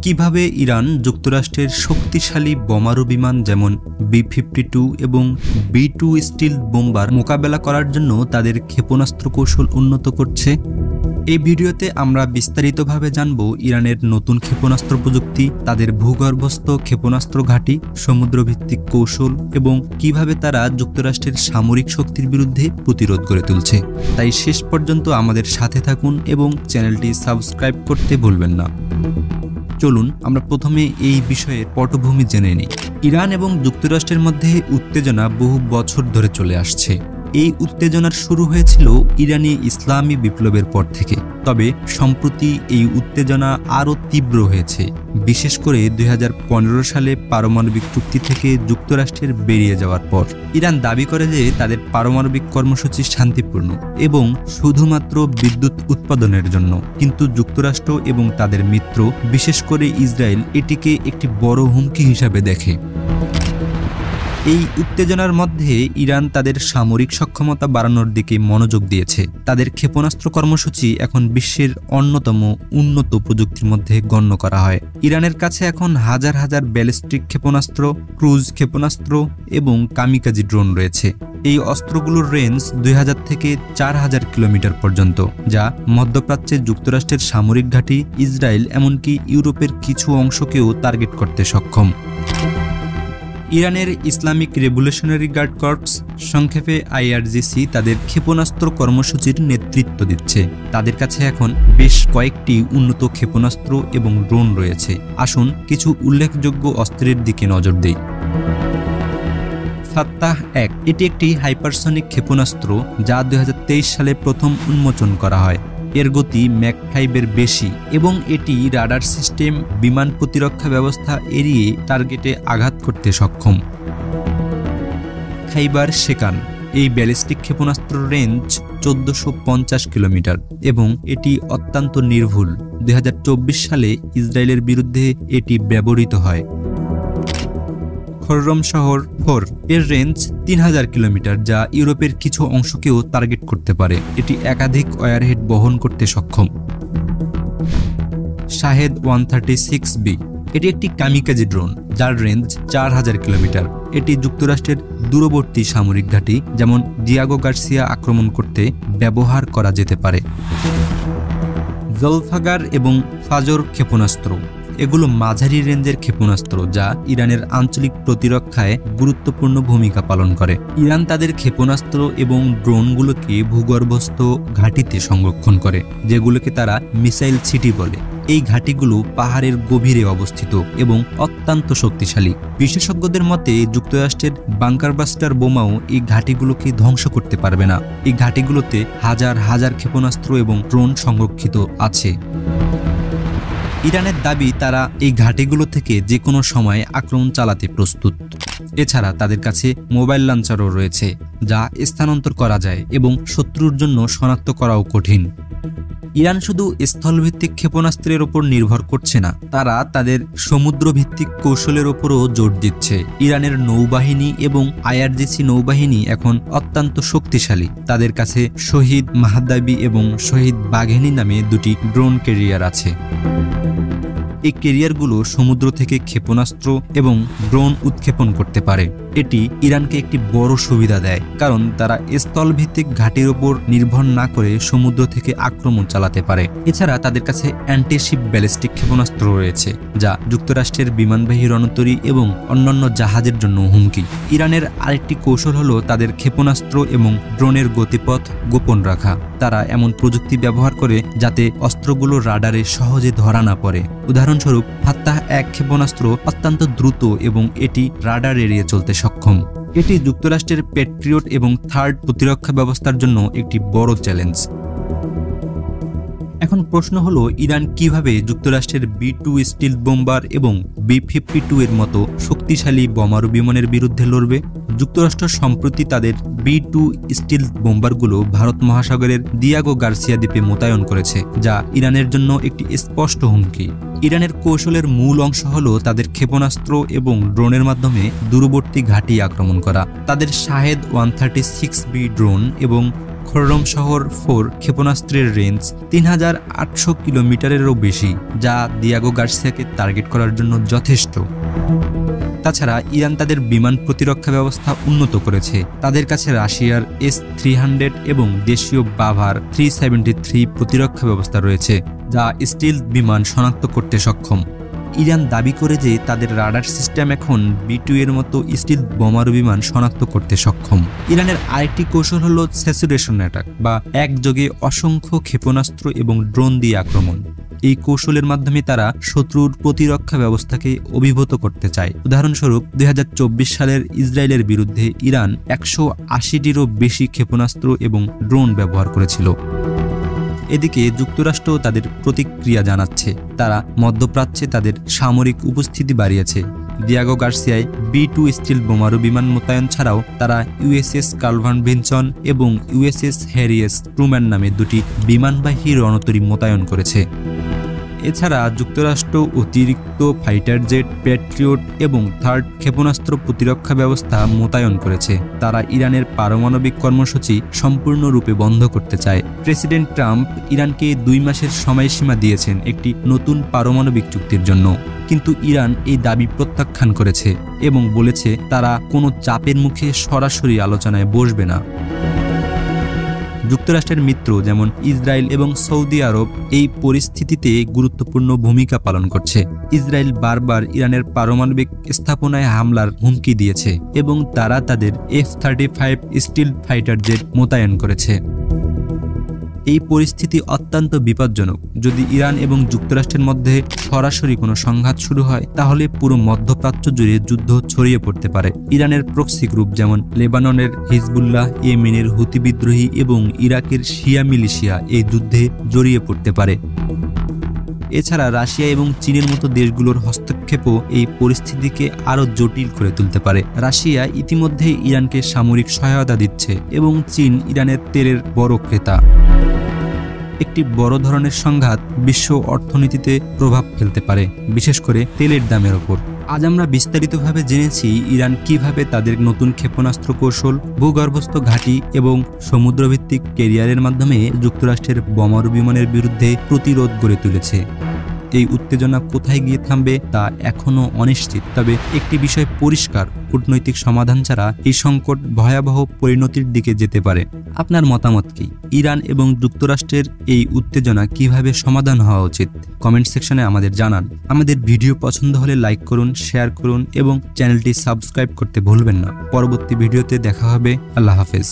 কিভাবে ইরান যুক্তরাষ্ট্রের শক্তিশালী বোমারু বিমান যেমন B-52 এবং B-2 স্টিল বোম্বার মোকাবেলা করার জন্য তাদের ক্ষেপণাস্ত্র কৌশল উন্নত করছে। এই ভিডিওতে আমরা বিস্তারিতভাবে জানব ইরানের নতুন ক্ষেপণাস্ত্র প্রযুক্তি, তাদের ভূগর্ভস্থ ক্ষেপণাস্ত্র ঘাঁটি, সমুদ্রভিত্তিক কৌশল এবং কিভাবে তারা যুক্তরাষ্ট্রের সামরিক শক্তির বিরুদ্ধে প্রতিরোধ গড়ে তুলছে। তাই শেষ পর্যন্ত আমাদের সাথে থাকুন এবং চ্যানেলটি সাবস্ক্রাইব করতে ভুলবেন না। চলুন আমরা প্রথমে এই বিষয়ের পটভূমি জেনে নিই। ইরান এবং যুক্তরাষ্ট্রের মধ্যে উত্তেজনা বহু বছর ধরে চলে আসছে। এই উত্তেজনার শুরু হয়েছিল ইরানি ইসলামী বিপ্লবের পর থেকে, তবে সম্প্রতি এই উত্তেজনা আরও তীব্র হয়েছে, বিশেষ করে 2015 সালে পারমাণবিক চুক্তি থেকে যুক্তরাষ্ট্রের বেরিয়ে যাওয়ার পর। ইরান দাবি করে যে তাদের পারমাণবিক কর্মসূচি শান্তিপূর্ণ এবং শুধুমাত্র বিদ্যুৎ উৎপাদনের জন্য, কিন্তু যুক্তরাষ্ট্র এবং তাদের মিত্র, বিশেষ করে ইসরায়েল, এটিকে একটি বড় হুমকি হিসাবে দেখে। এই উত্তেজনার মধ্যে ইরান তাদের সামরিক সক্ষমতা বাড়ানোর দিকে মনোযোগ দিয়েছে। তাদের ক্ষেপণাস্ত্র কর্মসূচি এখন বিশ্বের অন্যতম উন্নত প্রযুক্তির মধ্যে গণ্য করা হয়। ইরানের কাছে এখন হাজার হাজার ব্যালিস্টিক ক্ষেপণাস্ত্র, ক্রুজ ক্ষেপণাস্ত্র এবং কামিকাজি ড্রোন রয়েছে। এই অস্ত্রগুলোর রেঞ্জ 2000 থেকে 4000 কিলোমিটার পর্যন্ত, যা মধ্যপ্রাচ্যে যুক্তরাষ্ট্রের সামরিক ঘাঁটি, ইসরায়েল এমনকি ইউরোপের কিছু অংশকেও টার্গেট করতে সক্ষম। ইরানের ইসলামিক রেভলিউশনারি গার্ড কর্পস, সংক্ষেপে IRGC, তাদের ক্ষেপণাস্ত্র কর্মসূচির নেতৃত্ব দিচ্ছে। তাদের কাছে এখন বেশ কয়েকটি উন্নত ক্ষেপণাস্ত্র এবং ড্রোন রয়েছে। আসুন কিছু উল্লেখযোগ্য অস্ত্রের দিকে নজর দেই। ফাত্তাহ-1 এটি একটি হাইপারসনিক ক্ষেপণাস্ত্র যা 2023 সালে প্রথম উন্মোচন করা হয়। এর গতি ম্যাক 5-এর বেশি এবং এটি রাডার সিস্টেম, বিমান প্রতিরক্ষা ব্যবস্থা এড়িয়ে টার্গেটে আঘাত করতে সক্ষম। খাইবার-শেকান এই ব্যালিস্টিক ক্ষেপণাস্ত্র রেঞ্জ 1450 কিলোমিটার এবং এটি অত্যন্ত নির্ভুল। 2024 সালে ইসরায়েলের বিরুদ্ধে এটি ব্যবহৃত হয়। খররমশাহর-4 এর রেঞ্জ 3000 কিলোমিটার, যা ইউরোপের কিছু অংশকেও টার্গেট করতে পারে। এটি একাধিক ওয়ারহেড বহন করতে সক্ষম। শাহেদ-136B এটি একটি কামিকাজি ড্রোন যার রেঞ্জ 4000 কিলোমিটার। এটি যুক্তরাষ্ট্রের দূরবর্তী সামরিক ঘাঁটি যেমন ডিয়াগো গার্সিয়া আক্রমণ করতে ব্যবহার করা যেতে পারে। জলফাগার এবং ফাজর ক্ষেপণাস্ত্র এগুলো মাঝারি রেঞ্জের ক্ষেপণাস্ত্র যা ইরানের আঞ্চলিক প্রতিরক্ষায় গুরুত্বপূর্ণ ভূমিকা পালন করে। ইরান তাদের ক্ষেপণাস্ত্র এবং ড্রোনগুলোকে ভূগর্ভস্থ ঘাঁটিতে সংরক্ষণ করে, যেগুলোকে তারা মিসাইল সিটি বলে। এই ঘাঁটিগুলো পাহাড়ের গভীরে অবস্থিত এবং অত্যন্ত শক্তিশালী। বিশেষজ্ঞদের মতে যুক্তরাষ্ট্রের বাংকারবাস্টার বোমাও এই ঘাঁটিগুলোকে ধ্বংস করতে পারবে না। এই ঘাঁটিগুলোতে হাজার হাজার ক্ষেপণাস্ত্র এবং ড্রোন সংরক্ষিত আছে। ইরানের দাবি তারা এই ঘাঁটিগুলো থেকে যে কোনো সময় আক্রমণ চালাতে প্রস্তুত। এছাড়া তাদের কাছে মোবাইল লঞ্চারও রয়েছে যা স্থানান্তর করা যায় এবং শত্রুর জন্য শনাক্ত করাও কঠিন। ইরান শুধু স্থলভিত্তিক ক্ষেপণাস্ত্রের ওপর নির্ভর করছে না, তারা তাদের সমুদ্রভিত্তিক কৌশলের ওপরও জোর দিচ্ছে। ইরানের নৌবাহিনী এবং IRGC নৌবাহিনী এখন অত্যন্ত শক্তিশালী। তাদের কাছে শহীদ মাহদাবি এবং শহীদ বাঘেনি নামে দুটি ড্রোন ক্যারিয়ার আছে। এই ক্যারিয়ারগুলো সমুদ্র থেকে ক্ষেপণাস্ত্র এবং ড্রোন উৎক্ষেপণ করতে পারে। এটি ইরানকে একটি বড় সুবিধা দেয়, কারণ তারা স্থলভিত্তিক ঘাঁটির ওপর নির্ভর না করে সমুদ্র থেকে আক্রমণ চালাতে পারে। এছাড়া তাদের কাছে অ্যান্টিশিপ ব্যালিস্টিক ক্ষেপণাস্ত্র রয়েছে যা যুক্তরাষ্ট্রের বিমানবাহী রণতরী এবং অন্যান্য জাহাজের জন্য হুমকি। ইরানের আরেকটি কৌশল হলো তাদের ক্ষেপণাস্ত্র এবং ড্রোনের গতিপথ গোপন রাখা। তারা এমন প্রযুক্তি ব্যবহার করে যাতে অস্ত্রগুলো রাডারে সহজে ধরা না পড়ে। উদাহরণস্বরূপ ফাত্তাহ-1 ক্ষেপণাস্ত্র অত্যন্ত দ্রুত এবং এটি রাডার এড়িয়ে চলতে সক্ষম। এটি যুক্তরাষ্ট্রের প্যাট্রিয়ট এবং থার্ড প্রতিরক্ষা ব্যবস্থার জন্য একটি বড় চ্যালেঞ্জ। এখন প্রশ্ন হলো ইরান কিভাবে যুক্তরাষ্ট্রের B-2 স্টিল বোম্বার এবং B-52 এর মতো শক্তিশালী বোমারু বিমানের বিরুদ্ধে লড়বে। যুক্তরাষ্ট্র সম্প্রতি তাদের B-2 স্টিল বোম্বারগুলো ভারত মহাসাগরের ডিয়াগো গার্সিয়া দ্বীপে মোতায়েন করেছে, যা ইরানের জন্য একটি স্পষ্ট হুমকি। ইরানের কৌশলের মূল অংশ হলো তাদের ক্ষেপণাস্ত্র এবং ড্রোনের মাধ্যমে দূরবর্তী ঘাঁটি আক্রমণ করা। তাদের শাহেদ-136B ড্রোন এবং খররম শহর 4 ক্ষেপণাস্ত্রের রেঞ্জ ৩৮০০ কিলোমিটারেরও বেশি, যা দিয়াগো গার্সিয়াকে টার্গেট করার জন্য যথেষ্ট। তাছাড়া ইরান তাদের বিমান প্রতিরক্ষা ব্যবস্থা উন্নত করেছে। তাদের কাছে রাশিয়ার S-300 এবং দেশীয় বাভার 373 প্রতিরক্ষা ব্যবস্থা রয়েছে, যা স্টিলথ বিমান শনাক্ত করতে সক্ষম। ইরান দাবি করে যে তাদের রাডার সিস্টেম এখন B2 এর মতো স্টিলথ বোমারু বিমান শনাক্ত করতে সক্ষম। ইরানের আরেকটি কৌশল হলো স্যাচুরেশন অ্যাটাক বা একযোগে অসংখ্য ক্ষেপণাস্ত্র এবং ড্রোন দিয়ে আক্রমণ। এই কৌশলের মাধ্যমে তারা শত্রুর প্রতিরক্ষা ব্যবস্থাকে অভিভূত করতে চায়। উদাহরণস্বরূপ ২০২৪ সালের ইসরায়েলের বিরুদ্ধে ইরান ১৮০টিরও বেশি ক্ষেপণাস্ত্র এবং ড্রোন ব্যবহার করেছিল। এদিকে যুক্তরাষ্ট্র তাদের প্রতিক্রিয়া জানাচ্ছে। তারা মধ্যপ্রাচ্যে তাদের সামরিক উপস্থিতি বাড়িয়েছে। দিয়াগো গার্সিয়ায় B2 স্টিলথ বোমারু বিমান মোতায়েন ছাড়াও তারা USS কার্ল ভ্যান ভিনসন এবং USS হ্যারি এস ট্রুম্যান নামে দুটি বিমানবাহী রণতরী মোতায়েন করেছে। এছাড়া যুক্তরাষ্ট্র অতিরিক্ত ফাইটার জেট, প্যাট্রিয়ট এবং থার্ড ক্ষেপণাস্ত্র প্রতিরক্ষা ব্যবস্থা মোতায়েন করেছে। তারা ইরানের পারমাণবিক কর্মসূচি সম্পূর্ণরূপে বন্ধ করতে চায়। প্রেসিডেন্ট ট্রাম্প ইরানকে 2 মাসের সময়সীমা দিয়েছেন একটি নতুন পারমাণবিক চুক্তির জন্য, কিন্তু ইরান এই দাবি প্রত্যাখ্যান করেছে এবং বলেছে তারা কোনো চাপের মুখে সরাসরি আলোচনায় বসবে না। যুক্তরাষ্ট্রের মিত্র যেমন ইসরায়েল এবং সৌদি আরব এই পরিস্থিতিতে গুরুত্বপূর্ণ ভূমিকা পালন করছে। ইসরায়েল বারবার ইরানের পারমাণবিক স্থাপনায় হামলার হুমকি দিয়েছে এবং তারা তাদের F-35 স্টিলথ ফাইটার জেট মোতায়েন করেছে। এই পরিস্থিতি অত্যন্ত বিপজ্জনক। যদি ইরান এবং যুক্তরাষ্ট্রের মধ্যে সরাসরি কোনো সংঘাত শুরু হয়, তাহলে পুরো মধ্যপ্রাচ্য জুড়ে যুদ্ধ ছড়িয়ে পড়তে পারে। ইরানের প্রক্সি গ্রুপ যেমন লেবাননের হিজবুল্লাহ, ইয়েমেনের হুতি বিদ্রোহী এবং ইরাকের শিয়া মিলিশিয়া এই যুদ্ধে জড়িয়ে পড়তে পারে। এছাড়া রাশিয়া এবং চীনের মতো দেশগুলোর হস্তক্ষেপও এই পরিস্থিতিকে আরও জটিল করে তুলতে পারে। রাশিয়া ইতিমধ্যে ইরানকে সামরিক সহায়তা দিচ্ছে এবং চীন ইরানের তেলের বড় ক্রেতা। একটি বড় ধরনের সংঘাত বিশ্ব অর্থনীতিতে প্রভাব ফেলতে পারে, বিশেষ করে তেলের দামের ওপর। আজ আমরা বিস্তারিতভাবে জেনেছি ইরান কিভাবে তাদের নতুন ক্ষেপণাস্ত্র কৌশল, ভূগর্ভস্থ ঘাঁটি এবং সমুদ্রভিত্তিক ক্যারিয়ারের মাধ্যমে যুক্তরাষ্ট্রের বোমারু বিমানের বিরুদ্ধে প্রতিরোধ গড়ে তুলেছে। এই উত্তেজনা কোথায় গিয়ে থামবে তা এখনও অনিশ্চিত, তবে একটি বিষয় পরিষ্কার, কূটনৈতিক সমাধান ছাড়া এই সংকট ভয়াবহ পরিণতির দিকে যেতে পারে। আপনার মতামত কি? ইরান এবং যুক্তরাষ্ট্রের এই উত্তেজনা কিভাবে সমাধান হওয়া উচিত? কমেন্ট সেকশনে আমাদের জানান। আমাদের ভিডিও পছন্দ হলে লাইক করুন, শেয়ার করুন এবং চ্যানেলটি সাবস্ক্রাইব করতে ভুলবেন না। পরবর্তী ভিডিওতে দেখা হবে। আল্লাহ হাফেজ।